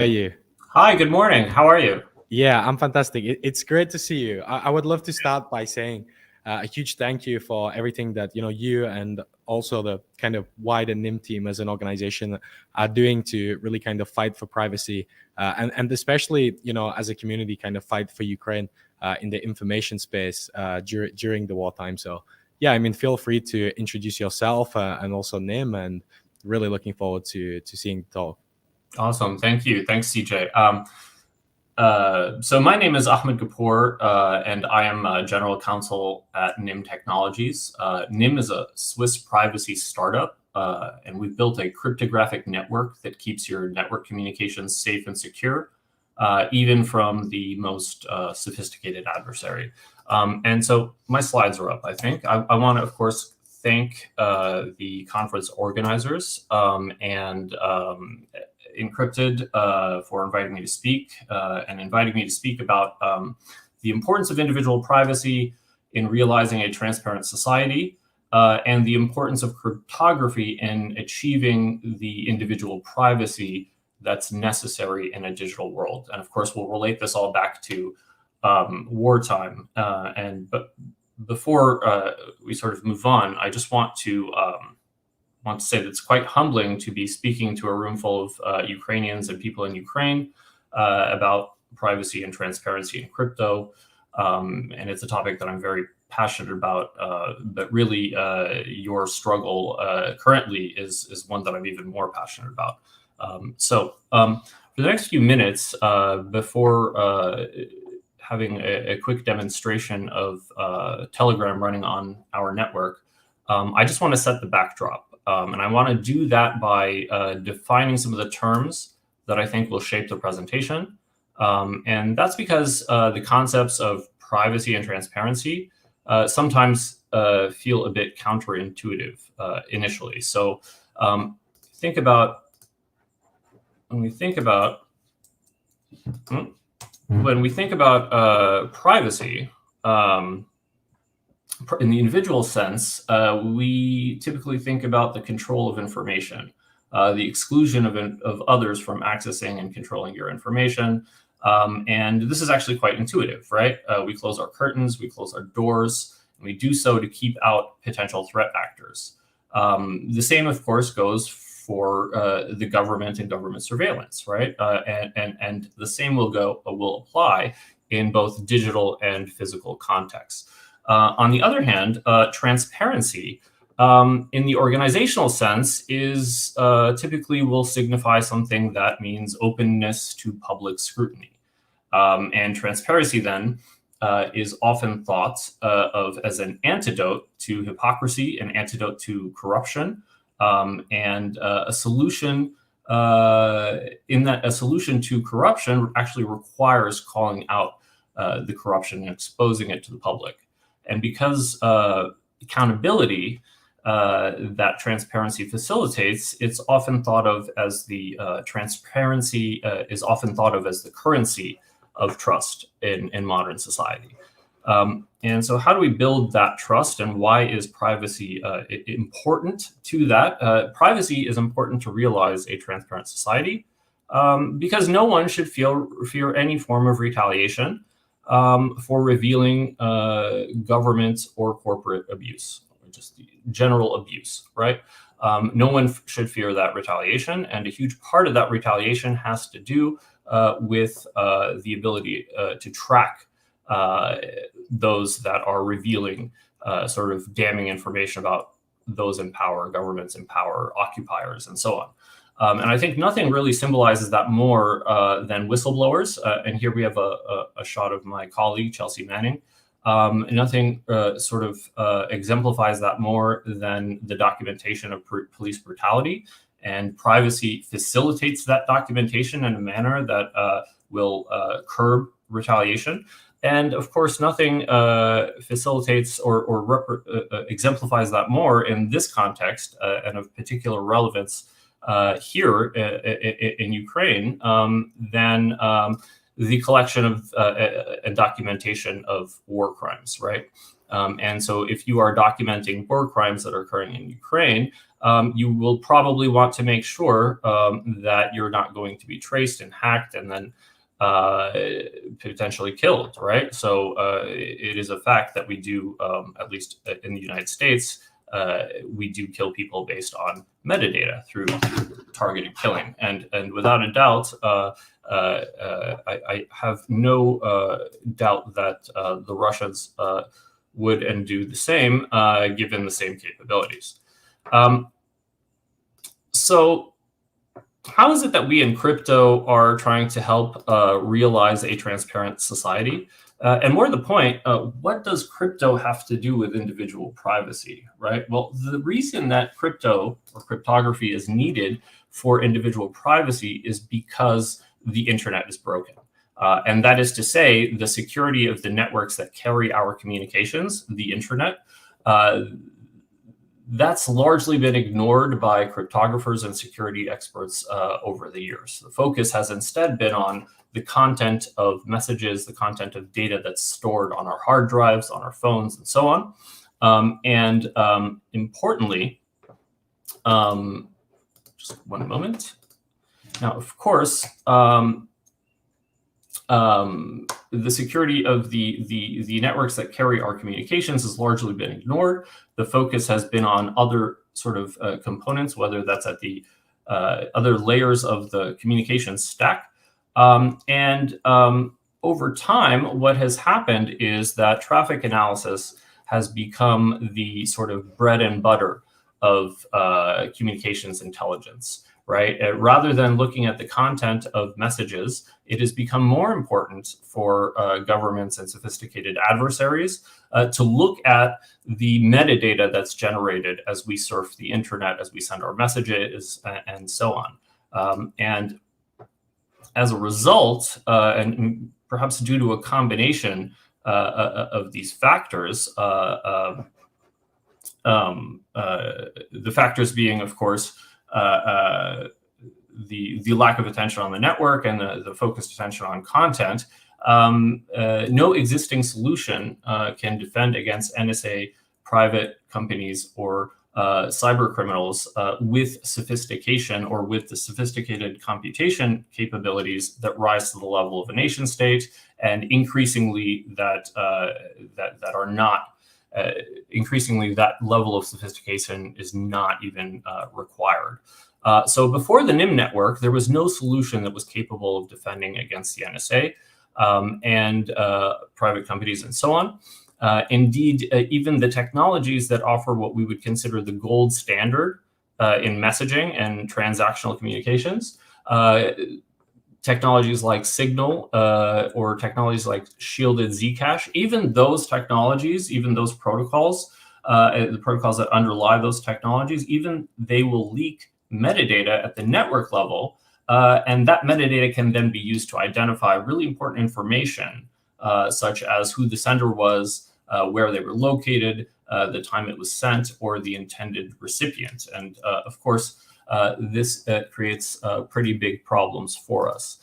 How are you? Hi, good morning. How are you? Yeah, I'm fantastic. It's great to see you. I would love to start by saying a huge thank you for everything that you and also the kind of wider NIM team as an organization are doing to really kind of fight for privacy and especially as a community kind of fight for Ukraine in the information space during the wartime. So yeah, I mean, feel free to introduce yourself and also NIM, and really looking forward to seeing the talk. Awesome. Thank you. Thanks, CJ. So my name is Ahmed Ghappour, and I am General Counsel at NIM Technologies. NIM is a Swiss privacy startup, and we've built a cryptographic network that keeps your network communications safe and secure, even from the most sophisticated adversary. And so my slides are up, I think. I want to, of course, thank the conference organizers and Incrypted for inviting me to speak and inviting me to speak about the importance of individual privacy in realizing a transparent society and the importance of cryptography in achieving the individual privacy that's necessary in a digital world. And of course, we'll relate this all back to wartime. But before we sort of move on, I just want to say that it's quite humbling to be speaking to a room full of Ukrainians and people in Ukraine about privacy and transparency in crypto. And it's a topic that I'm very passionate about, but really your struggle currently is one that I'm even more passionate about. So for the next few minutes, before having a quick demonstration of Telegram running on our network, I just want to set the backdrop. And I want to do that by defining some of the terms that I think will shape the presentation. And that's because the concepts of privacy and transparency sometimes feel a bit counterintuitive initially. So think about when we think about privacy. In the individual sense, we typically think about the control of information, the exclusion of others from accessing and controlling your information. And this is actually quite intuitive, right? We close our curtains, we close our doors, and we do so to keep out potential threat actors. The same, of course, goes for the government and government surveillance, right? And the same will apply in both digital and physical contexts. On the other hand, transparency in the organizational sense is typically will signify something that means openness to public scrutiny. And transparency then is often thought of as an antidote to hypocrisy, an antidote to corruption, and a solution in that a solution to corruption actually requires calling out the corruption and exposing it to the public. And because accountability that transparency facilitates, it's often thought of as the transparency is often thought of as the currency of trust in modern society. And so how do we build that trust, and why is privacy important to that? Privacy is important to realize a transparent society because no one should fear any form of retaliation for revealing government or corporate abuse, or just general abuse, right? No one should fear that retaliation, and a huge part of that retaliation has to do with the ability to track those that are revealing sort of damning information about those in power, governments in power, occupiers, and so on. And I think nothing really symbolizes that more than whistleblowers. And here we have a shot of my colleague, Chelsea Manning. Nothing sort of exemplifies that more than the documentation of police brutality. And privacy facilitates that documentation in a manner that will curb retaliation. And of course, nothing facilitates or exemplifies that more in this context and of particular relevance here in Ukraine than the collection of and documentation of war crimes, right? And so if you are documenting war crimes that are occurring in Ukraine, you will probably want to make sure that you're not going to be traced and hacked and then potentially killed, right? So it is a fact that we do, at least in the United States, we do kill people based on metadata through targeted killing. And without a doubt, I have no doubt that the Russians would and do the same, given the same capabilities. So how is it that we in crypto are trying to help realize a transparent society? And more to the point, what does crypto have to do with individual privacy, right? Well, the reason that crypto or cryptography is needed for individual privacy is because the internet is broken. And that is to say, the security of the networks that carry our communications, the internet, that's largely been ignored by cryptographers and security experts over the years. The focus has instead been on the content of messages, the content of data that's stored on our hard drives, on our phones, and so on. Importantly, just one moment. Now, of course, the security of the networks that carry our communications has largely been ignored. The focus has been on other sort of components, whether that's at the other layers of the communications stack. Over time, what has happened is that traffic analysis has become the sort of bread and butter of communications intelligence, right? Rather than looking at the content of messages, it has become more important for governments and sophisticated adversaries to look at the metadata that's generated as we surf the internet, as we send our messages, and so on. And as a result, and perhaps due to a combination of these factors, the factors being, of course, the lack of attention on the network and the focused attention on content, no existing solution can defend against NSA private companies or cyber criminals with sophistication or with the sophisticated computation capabilities that rise to the level of a nation state, and increasingly that are not. Increasingly, that level of sophistication is not even required. So before the NIM network, there was no solution that was capable of defending against the NSA and private companies and so on. Indeed, even the technologies that offer what we would consider the gold standard in messaging and transactional communications, technologies like Signal or technologies like shielded Zcash, even those technologies, even those protocols, the protocols that underlie those technologies, even they will leak metadata at the network level. And that metadata can then be used to identify really important information, such as who the sender was, where they were located, the time it was sent, or the intended recipient. And of course, this creates pretty big problems for us.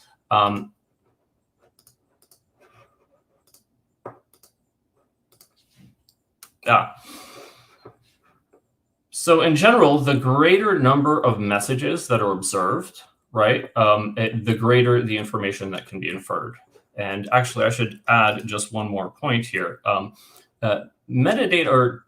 So in general, the greater number of messages that are observed, right, the greater the information that can be inferred. And actually, I should add just one more point here. Metadata or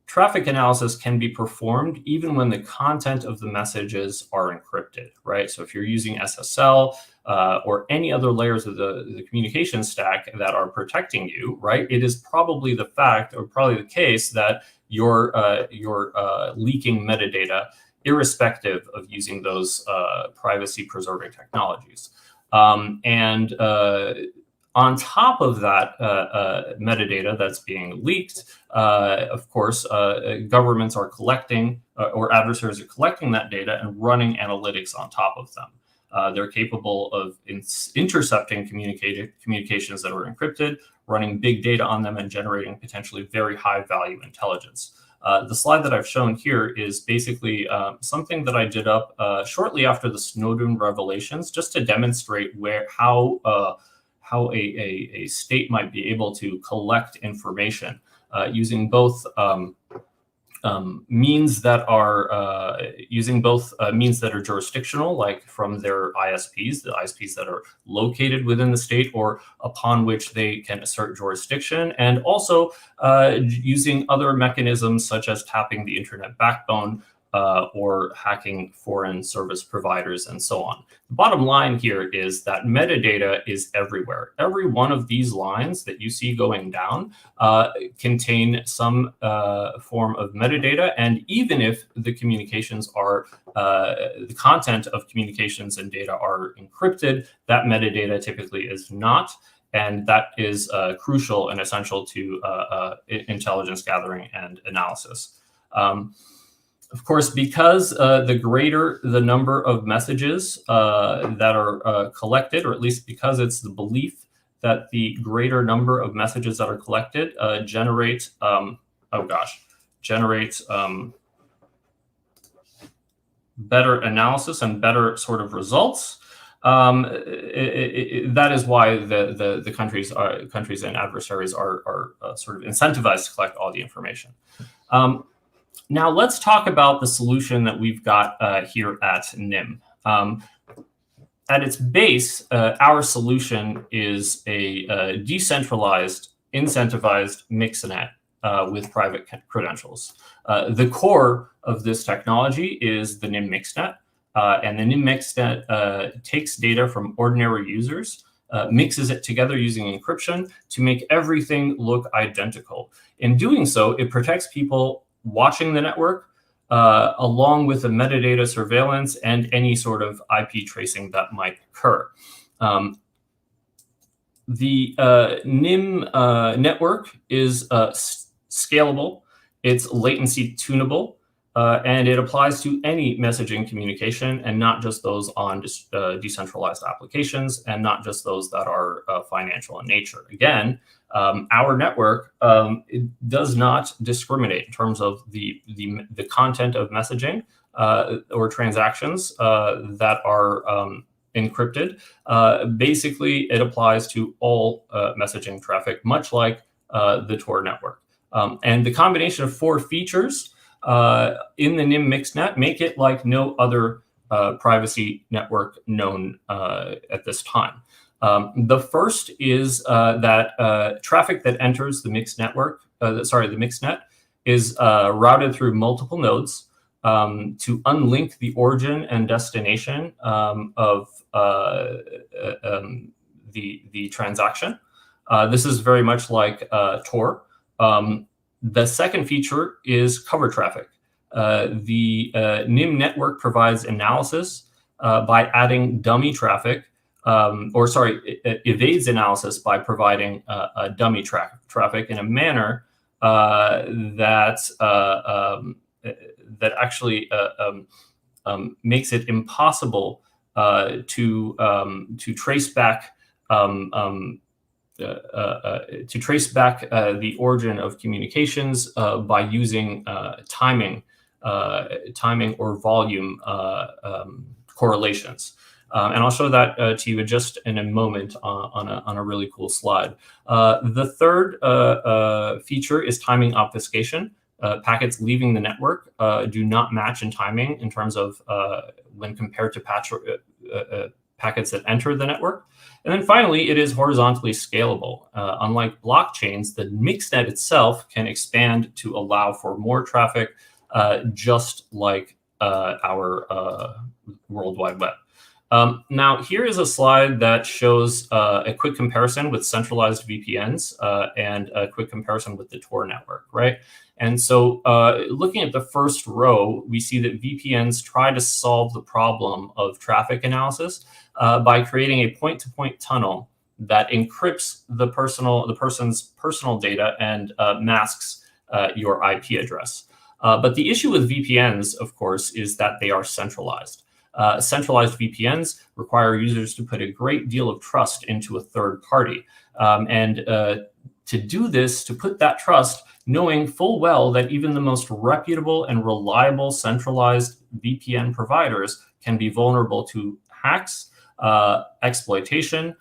traffic analysis can be performed even when the content of the messages are encrypted, right? So if you're using SSL or any other layers of the communication stack that are protecting you, right, it is probably the fact or probably the case that you're leaking metadata irrespective of using those privacy-preserving technologies. On top of that metadata that's being leaked, of course, governments are collecting or adversaries are collecting that data and running analytics on top of them. They're capable of intercepting communications that are encrypted, running big data on them, and generating potentially very high value intelligence. The slide that I've shown here is basically something that I did up shortly after the Snowden revelations, just to demonstrate how a state might be able to collect information using both means that are means that are jurisdictional, like from their ISPs, the ISPs that are located within the state or upon which they can assert jurisdiction, and also using other mechanisms such as tapping the internet backbone or hacking foreign service providers and so on. The bottom line here is that metadata is everywhere. Every one of these lines that you see going down contain some form of metadata, and even if the communications are, the content of communications and data are encrypted, that metadata typically is not, and that is crucial and essential to intelligence gathering and analysis. Of course, because the greater the number of messages that are collected, or at least because it's the belief that the greater number of messages that are collected generate better analysis and better sort of results. That is why the countries and adversaries are sort of incentivized to collect all the information. Now let's talk about the solution that we've got here at NIM. At its base, our solution is a decentralized, incentivized mixnet with private credentials. The core of this technology is the NIM mixnet, and the NIM mixnet takes data from ordinary users, mixes it together using encryption to make everything look identical. In doing so, it protects people watching the network, along with the metadata surveillance and any sort of IP tracing that might occur. The NIM network is scalable, it's latency tunable, and it applies to any messaging communication and not just those on decentralized applications and not just those that are financial in nature. Again, our network it does not discriminate in terms of the content of messaging or transactions that are encrypted. Basically, it applies to all messaging traffic, much like the Tor network. And the combination of 4 features in the NIM mixnet make it like no other privacy network known at this time. The first is that traffic that enters the mixed network, the mixnet, is routed through multiple nodes to unlink the origin and destination of the transaction. This is very much like Tor. The second feature is cover traffic. The NIM network provides analysis by adding dummy traffic, it evades analysis by providing dummy traffic in a manner that actually makes it impossible to trace back the origin of communications by using timing or volume correlations. And I'll show that to you just in a moment on a really cool slide. The third feature is timing obfuscation. Packets leaving the network do not match in timing in terms of when compared to packets that enter the network. And then finally, it is horizontally scalable. Unlike blockchains, the mixnet itself can expand to allow for more traffic, just like our World Wide Web. Now, here is a slide that shows a quick comparison with centralized VPNs and a quick comparison with the Tor network, right? And so looking at the first row, we see that VPNs try to solve the problem of traffic analysis by creating a point-to-point tunnel that encrypts the person's personal data and masks your IP address. But the issue with VPNs, of course, is that they are centralized. Centralized VPNs require users to put a great deal of trust into a third party. To do this, to put that trust, knowing full well that even the most reputable and reliable centralized VPN providers can be vulnerable to hacks, exploitation,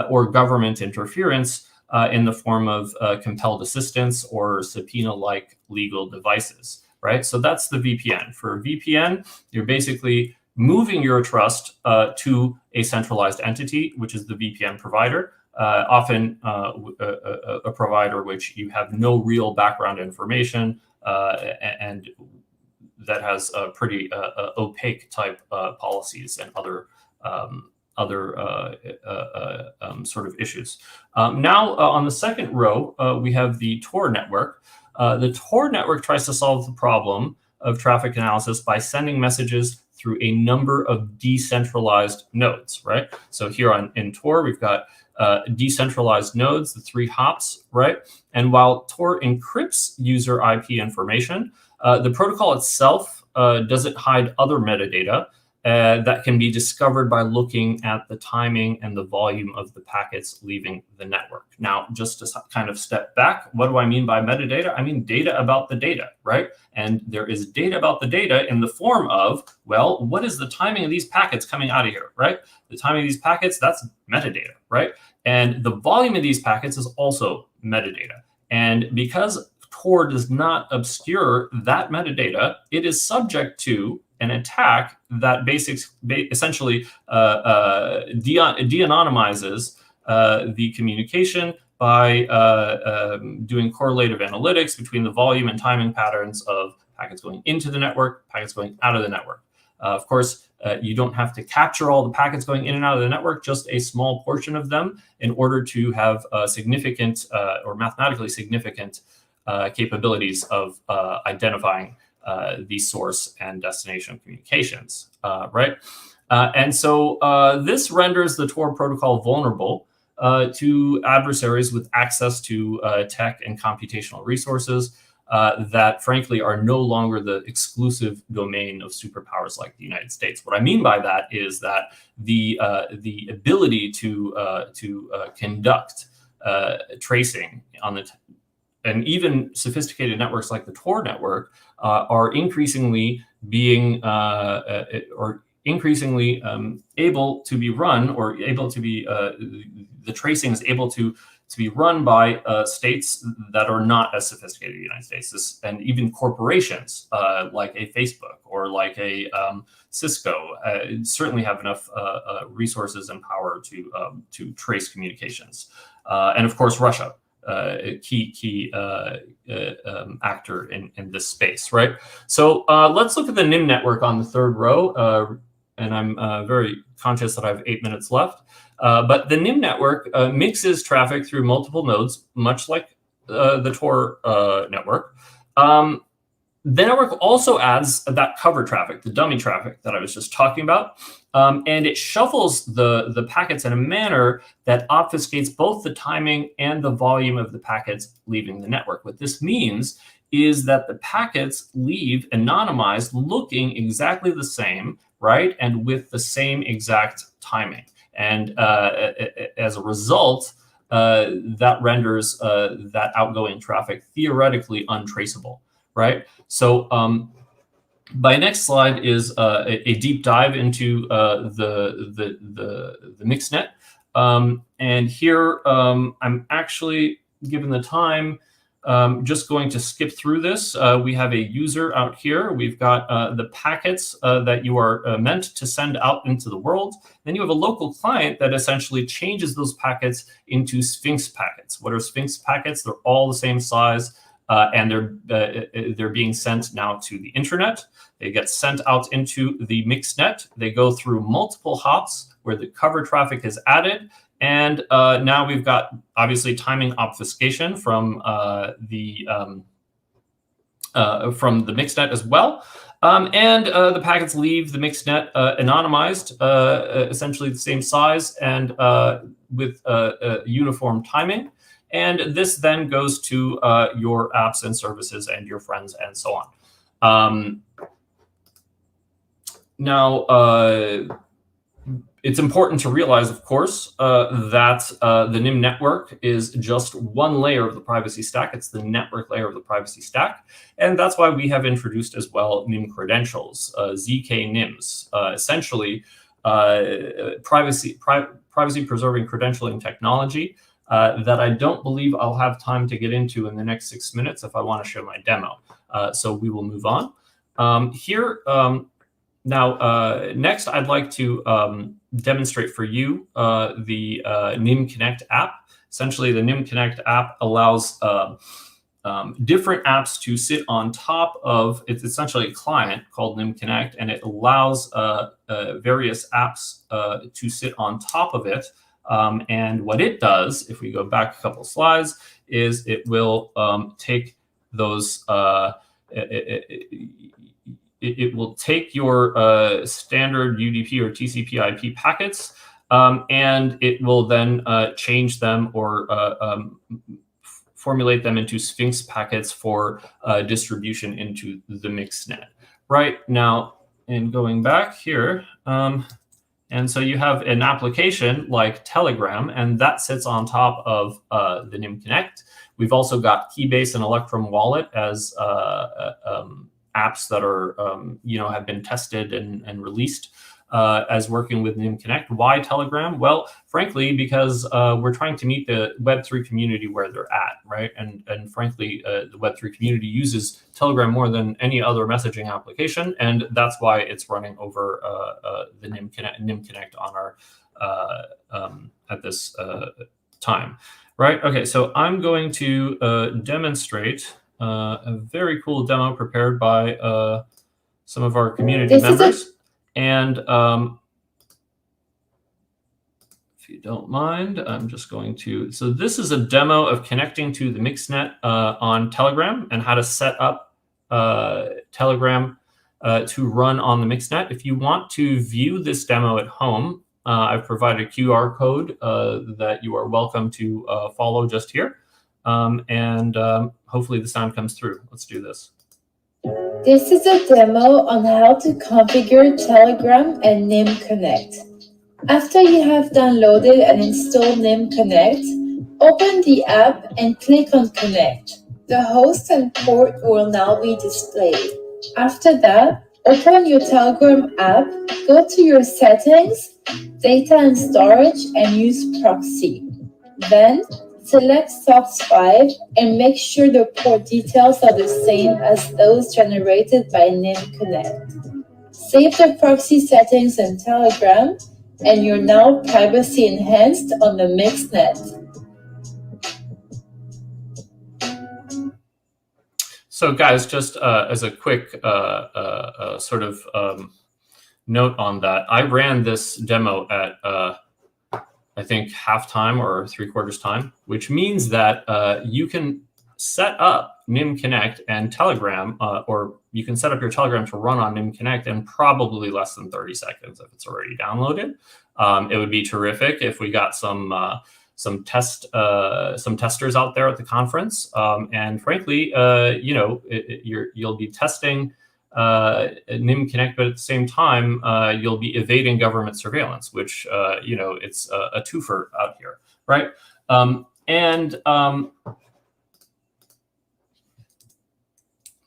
or government interference, in the form of compelled assistance or subpoena-like legal devices, right? So that's the VPN. For VPN, you're basically moving your trust to a centralized entity, which is the VPN provider, often a provider which you have no real background information and that has pretty opaque type policies and other sort of issues. Now, on the second row, we have the Tor network. The Tor network tries to solve the problem of traffic analysis by sending messages through a number of decentralized nodes, right? So here in Tor, we've got decentralized nodes, the 3 hops, right? And while Tor encrypts user IP information, the protocol itself doesn't hide other metadata that can be discovered by looking at the timing and the volume of the packets leaving the network. Now, just to kind of step back, what do I mean by metadata? I mean data about the data, right? And there is data about the data in the form of, well, what is the timing of these packets coming out of here, right? The timing of these packets, that's metadata, right? And the volume of these packets is also metadata. And because Tor does not obscure that metadata, it is subject to an attack that essentially de-anonymizes the communication by doing correlative analytics between the volume and timing patterns of packets going into the network, packets going out of the network. Of course, you don't have to capture all the packets going in and out of the network, just a small portion of them in order to have significant or mathematically significant capabilities of identifying the source and destination communications, right? And so this renders the Tor protocol vulnerable to adversaries with access to tech and computational resources that, frankly, are no longer the exclusive domain of superpowers like the United States. What I mean by that is that the ability to conduct tracing on the and even sophisticated networks like the Tor network are increasingly being able to be run, or able to be the tracing is able to be run by states that are not as sophisticated as the United States, and even corporations like a Facebook or like a Cisco certainly have enough resources and power to trace communications, and of course Russia. A key actor in this space, right? So let's look at the NIM network on the third row, and I'm very conscious that I have 8 minutes left. But the NIM network mixes traffic through multiple nodes, much like the Tor network. The network also adds that cover traffic, the dummy traffic that I was just talking about, and it shuffles the packets in a manner that obfuscates both the timing and the volume of the packets leaving the network. What this means is that the packets leave anonymized, looking exactly the same, right, and with the same exact timing. And as a result, that renders that outgoing traffic theoretically untraceable. Right. So my next slide is a deep dive into the mixnet. And here I'm actually, given the time, just going to skip through this. We have a user out here. We've got the packets that you are meant to send out into the world. Then you have a local client that essentially changes those packets into Sphinx packets. What are Sphinx packets? They're all the same size. And they're being sent now to the internet. They get sent out into the mixnet. They go through multiple hops where the cover traffic is added. And now we've got, obviously, timing obfuscation from the mixnet as well. And the packets leave the mixnet anonymized, essentially the same size and with uniform timing. And this then goes to your apps and services and your friends and so on. Now, it's important to realize, of course, that the NIM network is just one layer of the privacy stack. It's the network layer of the privacy stack. And that's why we have introduced as well NIM credentials, ZK NIMs, essentially privacy preserving credentialing technology that I don't believe I'll have time to get into in the next 6 minutes if I want to show my demo. So we will move on. Next, I'd like to demonstrate for you the NIM Connect app. Essentially, the NIM Connect app allows different apps to sit on top of, it's essentially a client called NIM Connect, and it allows various apps to sit on top of it. And what it does, if we go back a couple slides, is it will take those, it will take your standard UDP or TCP IP packets, and it will then change them or formulate them into Sphinx packets for distribution into the mixnet. Right now, and going back here, and so you have an application like Telegram, and that sits on top of the NIM Connect. We've also got Keybase and Electrum Wallet as apps that are, have been tested and released as working with NIM Connect. Why Telegram? Well, frankly, because we're trying to meet the Web3 community where they're at, right? And frankly, the Web3 community uses Telegram more than any other messaging application, and that's why it's running over the NIM Connect on our at this time, right? Okay, so I'm going to demonstrate a very cool demo prepared by some of our community members. And if you don't mind, I'm just going to, so this is a demo of connecting to the Mixnet on Telegram and how to set up Telegram to run on the Mixnet. If you want to view this demo at home, I've provided a QR code that you are welcome to follow just here. And hopefully the sound comes through. Let's do this. This is a demo on how to configure Telegram and NIM Connect. After you have downloaded and installed NIM Connect, open the app and click on Connect. The host and port will now be displayed. After that, open your Telegram app, go to your settings, data and storage, and use proxy. Then, select SOCKS 5 and make sure the port details are the same as those generated by NIM Connect. Save the proxy settings in Telegram, and you're now privacy enhanced on the Mixnet. So guys, just as a quick sort of note on that, I ran this demo at I think halftime or 3/4 time, which means that you can set up NIM Connect and Telegram, or you can set up your Telegram to run on NIM Connect in probably less than 30 seconds if it's already downloaded. It would be terrific if we got some testers out there at the conference, and frankly, you'll be testing NIM Connect, but at the same time, you'll be evading government surveillance, which, it's a twofer out here, right?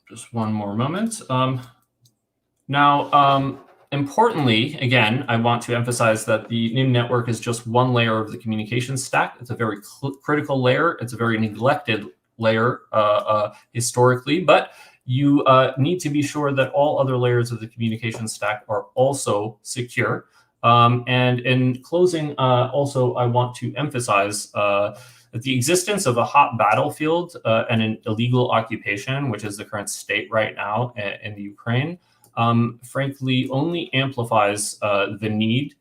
Just one more moment. Importantly, again, I want to emphasize that the NIM network is just one layer of the communication stack. It's a very critical layer. It's a very neglected layer historically, but you need to be sure that all other layers of the communication stack are also secure. And in closing, also, I want to emphasize that the existence of a hot battlefield and an illegal occupation, which is the current state right now in the Ukraine, frankly, only amplifies the need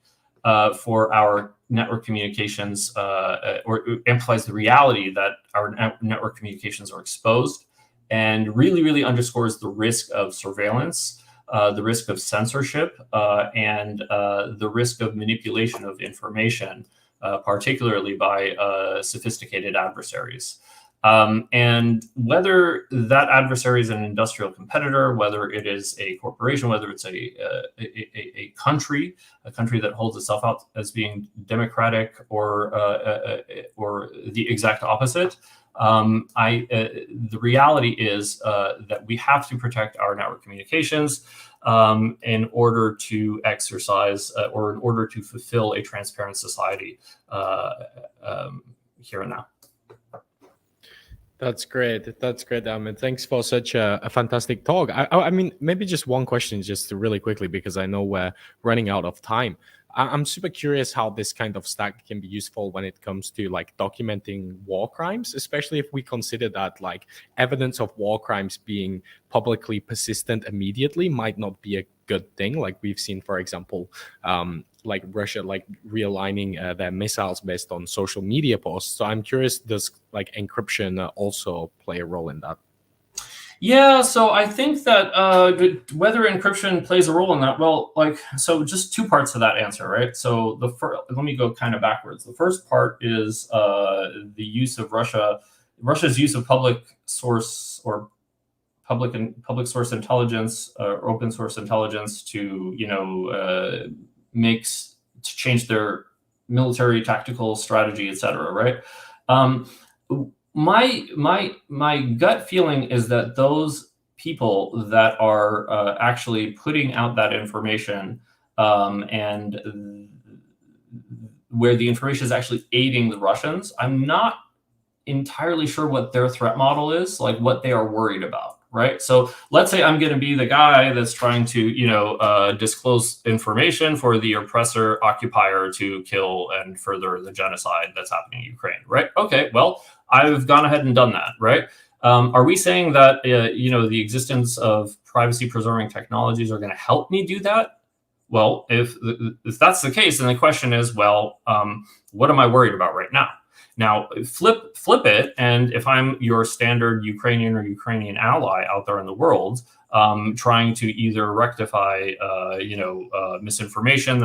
for our network communications, or amplifies the reality that our network communications are exposed, and really, really underscores the risk of surveillance, the risk of censorship, and the risk of manipulation of information, particularly by sophisticated adversaries. And whether that adversary is an industrial competitor, whether it is a corporation, whether it's a country that holds itself out as being democratic, or the exact opposite, the reality is that we have to protect our network communications in order to exercise or in order to fulfill a transparent society. here and now. That's great. That's great, Ahmed. Thanks for such a fantastic talk. I mean, maybe just one question, just really quickly, because I know we're running out of time. I'm super curious how this kind of stack can be useful when it comes to like documenting war crimes, especially if we consider that like evidence of war crimes being publicly persistent immediately might not be a good thing. Like we've seen, for example, like Russia like realigning their missiles based on social media posts. So I'm curious, does like encryption also play a role in that? Yeah, so I think that whether encryption plays a role in that, well, like, so just two parts to that answer, right? So let me go kind of backwards. The first part is the use of Russia's use of public source or public source intelligence or open source intelligence to, to change their military tactical strategy, et cetera, right? My gut feeling is that those people that are actually putting out that information and where the information is actually aiding the Russians, I'm not entirely sure what their threat model is, like what they are worried about. Right. So let's say I'm going to be the guy that's trying to, disclose information for the oppressor occupier to kill and further the genocide that's happening in Ukraine. Right. OK, well, I've gone ahead and done that. Right. Are we saying that, the existence of privacy preserving technologies are going to help me do that? Well, if that's the case, then the question is, well, what am I worried about right now? Now, flip it, and if I'm your standard Ukrainian or Ukrainian ally out there in the world, trying to either rectify, misinformation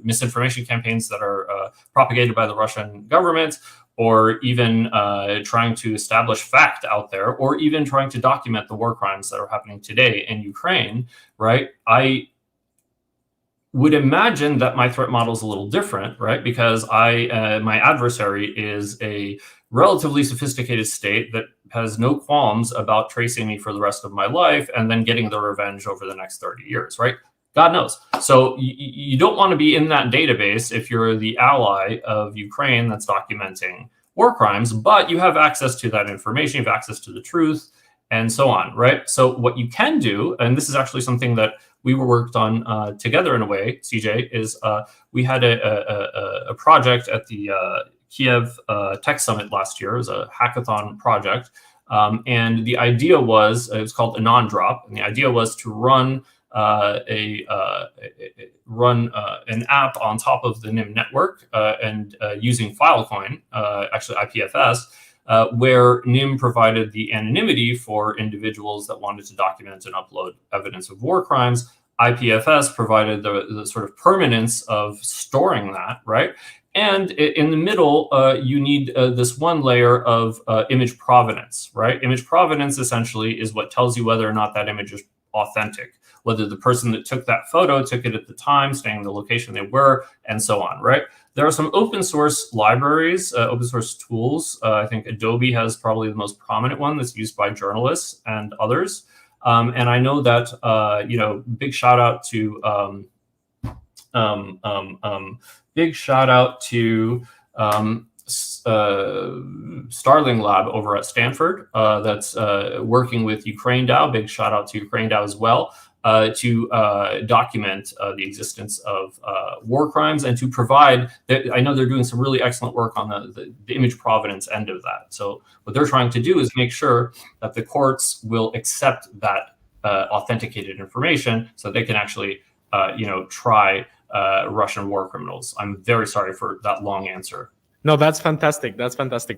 misinformation campaigns that are propagated by the Russian government, or even trying to establish fact out there, or even trying to document the war crimes that are happening today in Ukraine, right? I would imagine that my threat model is a little different, right? Because my adversary is a relatively sophisticated state that has no qualms about tracing me for the rest of my life and then getting the revenge over the next 30 years, right? God knows. So you don't want to be in that database if you're the ally of Ukraine that's documenting war crimes, but you have access to that information, you have access to the truth, and so on, right? So what you can do, and this is actually something that we were worked on together in a way, CJ, is we had a project at the Kyiv Tech Summit last year. It was a hackathon project. And the idea was, it was called Anon Drop. And the idea was to run an app on top of the NIM network and using Filecoin, actually IPFS, where NIM provided the anonymity for individuals that wanted to document and upload evidence of war crimes. IPFS provided the sort of permanence of storing that, right? And in the middle, you need this one layer of image provenance, right? Image provenance essentially is what tells you whether or not that image is authentic, whether the person that took that photo took it at the time, staying in the location they were, and so on, right? There are some open source libraries, open source tools. I think Adobe has probably the most prominent one that's used by journalists and others. And I know that, big shout out to Starling Lab over at Stanford that's working with Ukraine DAO. Big shout out to Ukraine DAO as well. To document the existence of war crimes and to provide, I know they're doing some really excellent work on the image provenance end of that. So what they're trying to do is make sure that the courts will accept that authenticated information so they can actually, try Russian war criminals. I'm very sorry for that long answer. No, that's fantastic. That's fantastic.